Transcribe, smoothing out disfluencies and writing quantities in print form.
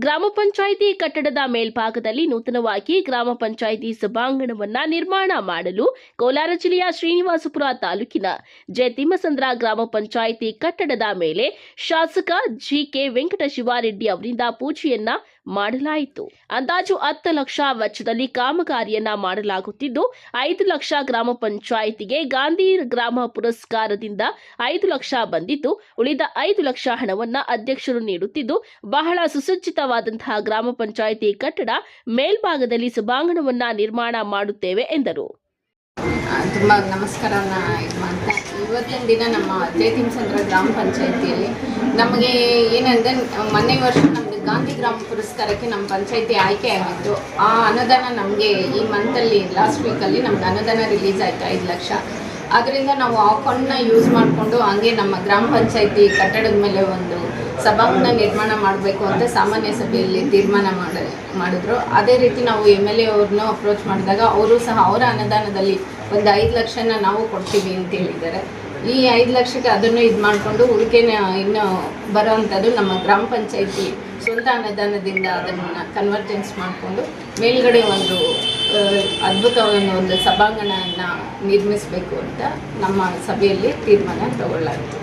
ಗ್ರಾಮ ಪಂಚಾಯಿತಿ ಕಟ್ಟಡದ ಮೇಲ್ಭಾಗದಲ್ಲಿ ನೂತನವಾಗಿ ಗ್ರಾಮ ಪಂಚಾಯಿತಿ ಸಭಾಂಗಣವನ್ನ ನಿರ್ಮಾಣ ಮಾಡಲು ಕೋಲಾರ ಜಿಲ್ಲೆಯ ಶ್ರೀನಿವಾಸಪುರ ತಾಲೂಕಿನ ಜಯತಿಮ್ಮಸಂದ್ರ ಗ್ರಾಮ ಪಂಚಾಯಿತಿ ಕಟ್ಟಡದ ಮೇಲೆ ಶಾಸಕ ಜಿಕೆ ವೆಂಕಟಶಿವಾರೆಡ್ಡಿ ಅವರಿಂದ ಪೂಜೆಯನ್ನ ಮಾಡಲಾಯಿತು. ಅಂದಾಜು 10 ಲಕ್ಷ ವೆಚ್ಚದಲ್ಲಿ ಕಾಮಗಾರಿಯನ್ನ ಮಾಡಲಾಗುತ್ತಿದ್ದು 5 ಲಕ್ಷ ಗ್ರಾಮ ಪಂಚಾಯಿತಿಗೆ ಗಾಂಧಿ ಗ್ರಾಮ ಪುರಸ್ಕಾರದಿಂದ 5 ಲಕ್ಷ ಬಂದಿದ್ದು ಉಳಿದ 5 ಲಕ್ಷ ಹಣವನ್ನ ಅಧ್ಯಕ್ಷರು ನೀಡುತ್ತಿದ್ದು ಬಹಳ ಸುಸಜ್ಜಿತವಾದಂತಹ ಗ್ರಾಮ ಪಂಚಾಯಿತಿ ಕಟ್ಟಡ ಮೇಲ್ಭಾಗದಲ್ಲಿ ಸಭಾಂಗಣವನ್ನ ನಿರ್ಮಾಣ ಮಾಡುತ್ತೇವೆ ಎಂದರು. ತುಂಬ ನಮಸ್ಕಾರನ ಮಾಡ್ತಾ ಇವತ್ತಿನ ದಿನ ನಮ್ಮ ಜಯತಿಮ್ಮಸಂದ್ರ ಗ್ರಾಮ ಪಂಚಾಯಿತಿಯಲ್ಲಿ ನಮಗೆ ಏನಂದರೆ ಮೊನ್ನೆ ವರ್ಷ ನಮ್ಮದು ಗಾಂಧಿ ಗ್ರಾಮ ಪುರಸ್ಕಾರಕ್ಕೆ ನಮ್ಮ ಪಂಚಾಯಿತಿ ಆಯ್ಕೆ ಆಗಿತ್ತು. ಆ ಅನುದಾನ ನಮಗೆ ಈ ಮಂತಲ್ಲಿ ಲಾಸ್ಟ್ ವೀಕಲ್ಲಿ ನಮ್ಗೆ ಅನುದಾನ ರಿಲೀಸ್ ಆಯಿತು 5 ಲಕ್ಷ. ಅದರಿಂದ ನಾವು ಆ ಫಂಡ್ನ ಯೂಸ್ ಮಾಡಿಕೊಂಡು ಹಂಗೆ ನಮ್ಮ ಗ್ರಾಮ ಪಂಚಾಯಿತಿ ಕಟ್ಟಡದ ಮೇಲೆ ಒಂದು ಸಭಾಂಗಣ ನಿರ್ಮಾಣ ಮಾಡಬೇಕು ಅಂತ ಸಾಮಾನ್ಯ ಸಭೆಯಲ್ಲಿ ತೀರ್ಮಾನ ಮಾಡಿದ್ರು. ಅದೇ ರೀತಿ ನಾವು MLA ಅವ್ರನ್ನೂ ಅಪ್ರೋಚ್ ಮಾಡಿದಾಗ ಅವರು ಸಹ ಅವರ ಅನುದಾನದಲ್ಲಿ ಒಂದು 5 ಲಕ್ಷನ ನಾವು ಕೊಡ್ತೀವಿ ಅಂತ ಹೇಳಿದ್ದಾರೆ. ಈ 5 ಲಕ್ಷಕ್ಕೆ ಅದನ್ನು ಇದು ಮಾಡಿಕೊಂಡು ಉಳಿಕೆನ ಇನ್ನು ಬರೋವಂಥದ್ದು ನಮ್ಮ ಗ್ರಾಮ ಪಂಚಾಯಿತಿ ಸ್ವಂತ ಅನುದಾನದಿಂದ ಅದನ್ನು ಕನ್ವರ್ಜೆನ್ಸ್ ಮಾಡಿಕೊಂಡು ಮೇಲ್ಗಡೆ ಒಂದು ಅದ್ಭುತವಾದ ಒಂದು ಸಭಾಂಗಣವನ್ನು ನಿರ್ಮಿಸಬೇಕು ಅಂತ ನಮ್ಮ ಸಭೆಯಲ್ಲಿ ತೀರ್ಮಾನ ತಗೊಳ್ಳಾಯಿತು.